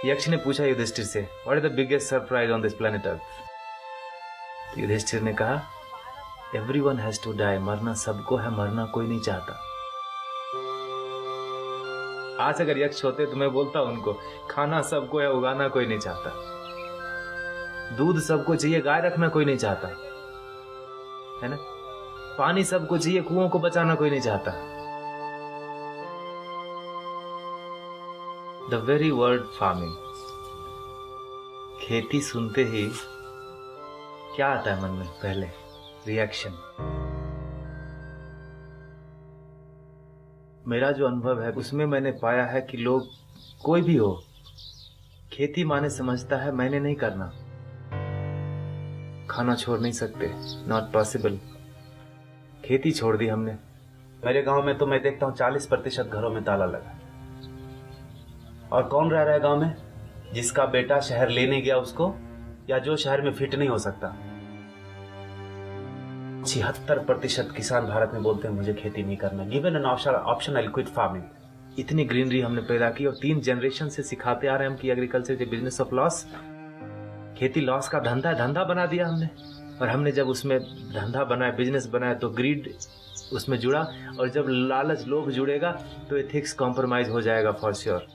यक्ष ने पूछा युधिष्ठिर से, what is the biggest surprise on this planet earth? Yudhishthir ने कहा, एवरीवन हैज टू डाई, मरना सबको है, मरना कोई नहीं चाहता। आज अगर यक्ष होते तो मैं बोलता उनको, खाना सबको है, उगाना कोई नहीं चाहता। दूध सबको चाहिए, गाय रखना कोई नहीं चाहता, है ना। पानी सबको चाहिए, कुओं को बचाना कोई नहीं चाहता। द वेरी वर्ड फार्मिंग, खेती सुनते ही क्या आता है मन में? पहले रिएक्शन। मेरा जो अनुभव है उसमें मैंने पाया है कि लोग, कोई भी हो, खेती माने समझता है मैंने नहीं करना, खाना छोड़ नहीं सकते, नॉट पॉसिबल। खेती छोड़ दी हमने। मेरे गांव में तो मैं देखता हूं 40% घरों में ताला लगा। और कौन रह रहा है गांव में? जिसका बेटा शहर लेने गया उसको, या जो शहर में फिट नहीं हो सकता। 76% किसान भारत में बोलते हैं मुझे खेती नहीं करना। Given an option I quit farming. इतनी ग्रीनरी हमने पैदा की और 3 जनरेशन से सिखाते आ रहे हैं हम कि agriculture is business of loss. खेती लॉस का धंधा धंधा बना दिया हमने। और हमने जब उसमें धंधा बनाया, बिजनेस बनाया, तो ग्रीड उसमें जुड़ा। और जब लालच, लोभ जुड़ेगा तो एथिक्स कॉम्प्रोमाइज हो जाएगा फॉर श्योर।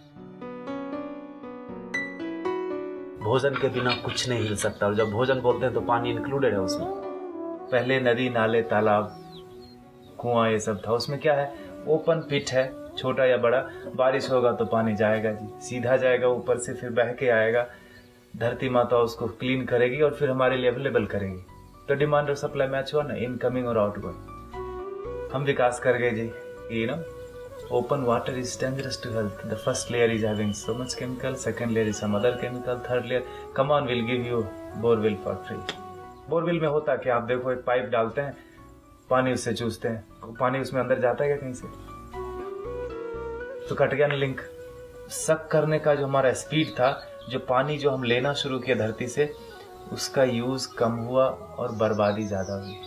भोजन के बिना कुछ नहीं हिल सकता। और जब भोजन बोलते हैं तो पानी इंक्लूडेड है उसमें। पहले नदी, नाले, तालाब, कुआं, ये सब था। उसमें क्या है? ओपन पिट है, छोटा या बड़ा। बारिश होगा तो पानी जाएगा जी, सीधा जाएगा ऊपर से, फिर बह के आएगा। धरती माता उसको क्लीन करेगी और फिर हमारे लिए अवेलेबल करेगी। तो डिमांड और सप्लाई मैच हुआ ना, इनकमिंग और आउटगोइंग। हम विकास कर गए जी। You know, open water is dangerous to health. The first layer is having so much chemical, second layer is some other chemical, third layer, come on, we'll give you borewell for free. Borewell में होता कि आप देखो, एक pipe डालते हैं, पानी उससे चूसते हैं, पानी उसमें अंदर जाता है क्या कहीं से? तो कट गया ना लिंक। सक करने का जो हमारा स्पीड था, जो पानी जो हम लेना शुरू किया धरती से, उसका यूज कम हुआ और बर्बादी ज्यादा हुई।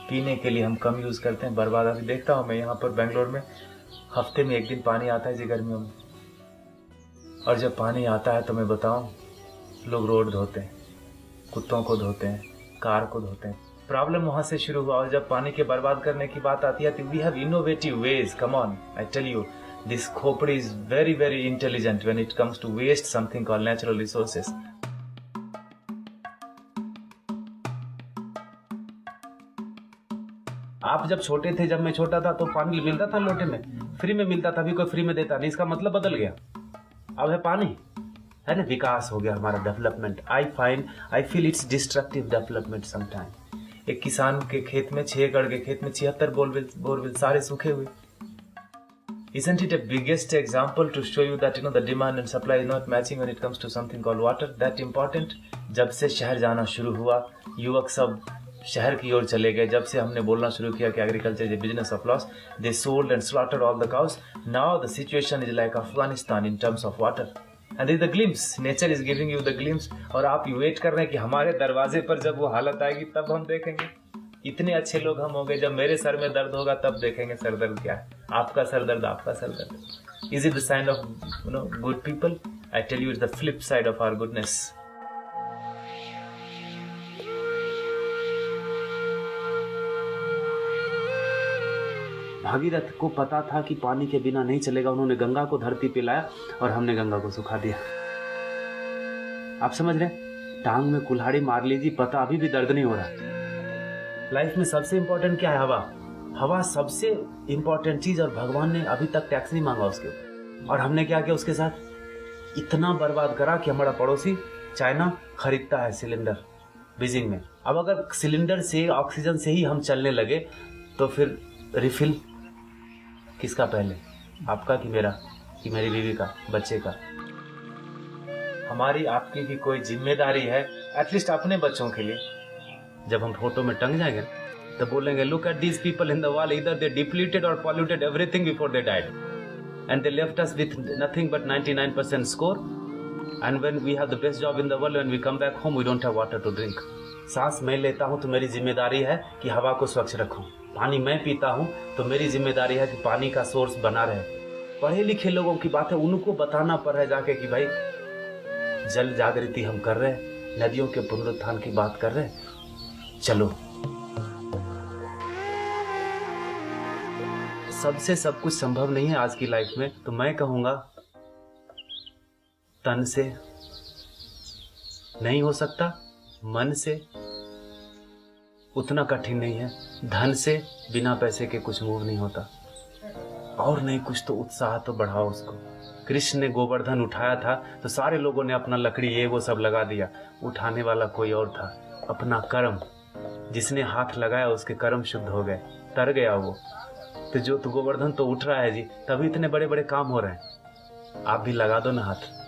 पीने के लिए हम कम यूज करते हैं, बर्बादी देखता हूं मैं। यहाँ पर बेंगलोर में हफ्ते में 1 दिन पानी आता है जी, गर्मियों में। और जब पानी आता है तो मैं बताऊं, लोग रोड धोते हैं, कुत्तों को धोते हैं, कार को धोते हैं। प्रॉब्लम वहां से शुरू हुआ। और जब पानी के बर्बाद करने की बात आती है तो we have innovative ways. Come on, I tell you, this खोपड़ी is very very intelligent when it comes to waste something called natural resources. आप जब छोटे थे, जब मैं छोटा था, तो पानी मिलता था लोटे में, फ्री में मिलता था। अभी कोई फ्री में देता नहीं, इसका मतलब बदल गया। अब है पानी, है ना। विकास हो गया हमारा, development. I feel it's destructive development sometime. एक किसान के खेत में, 6 एकड़ के खेत में 76 बोरवेल सारे सूखे हुए। Isn't it a biggest example to show you that the demand and supply is not matching when it comes to something called water? That important? जब से शहर जाना शुरू हुआ, युवक सब शहर की ओर चले गए। जब से हमने बोलना शुरू किया कि agriculture is a business of loss, they sold and slaughtered all the cows. Now the situation is like Afghanistan in terms of water. And is the glimpse, nature is giving you the glimpse. और आप wait कर रहे हैं कि हमारे दरवाजे पर जब वो हालत आएगी तब हम देखेंगे। इतने अच्छे लोग हम हो गए, जब मेरे सर में दर्द होगा तब देखेंगे सर दर्द क्या है। आपका सर दर्द, आपका सर दर्द। Is it the sign of good people? I tell you, it's the flip side of our goodness. Bhagirath को पता था कि पानी के बिना नहीं चलेगा। उन्होंने गंगा को धरती पे लाया और हमने गंगा को सुखा दिया। आप समझ रहे? टांग में कुल्हाड़ी मार लीजिए, पता अभी भी दर्द नहीं हो रहा। लाइफ में सबसे इंपॉर्टेंट क्या है? हवा। हवा सबसे इंपॉर्टेंट चीज, और भगवान ने अभी तक टैक्स नहीं मांगा उसके ऊपर। और हमने क्या किया उसके साथ? इतना बर्बाद करा कि हमारा पड़ोसी चाइना खरीदता है सिलेंडर बीजिंग में। अब अगर सिलेंडर से, ऑक्सीजन से ही हम चलने लगे तो फिर रिफिल किसका पहले? आपका कि मेरा, कि मेरी बीवी का, बच्चे का? हमारी आपकी भी कोई जिम्मेदारी है, एटलीस्ट अपने बच्चों के लिए। जब हम फोटो में टंग जाएंगे तो बोलेंगे, look at these people in the world, either they depleted और polluted everything before they died and they left us with nothing but 99% score. And when we have the best job in the world, when we come back home we don't have water to drink. सांस मैं लेता हूं तो मेरी जिम्मेदारी है कि हवा को स्वच्छ रखूं। पानी मैं पीता हूं तो मेरी जिम्मेदारी है कि पानी का सोर्स बना रहे। पढ़े लिखे लोगों की बात है, उनको बताना पड़ रहा है जाके कि भाई जल जागृति हम कर रहे हैं, नदियों के पुनरुत्थान की बात कर रहे हैं। चलो, सबसे सब कुछ संभव नहीं है आज की लाइफ में, तो मैं कहूंगा तन से नहीं हो सकता, मन से उतना कठिन नहीं है, धन से बिना पैसे के कुछ मूव नहीं होता, और नहीं कुछ तो उत्साह तो बढ़ाओ उसको। कृष्ण ने गोवर्धन उठाया था तो सारे लोगों ने अपना लकड़ी ये वो सब लगा दिया, उठाने वाला कोई और था, अपना कर्म, जिसने हाथ लगाया उसके कर्म शुद्ध हो गए, तर गया वो। तो गोवर्धन तो उठ रहा है जी, तभी इतने बड़े बड़े काम हो रहे हैं। आप भी लगा दो ना हाथ।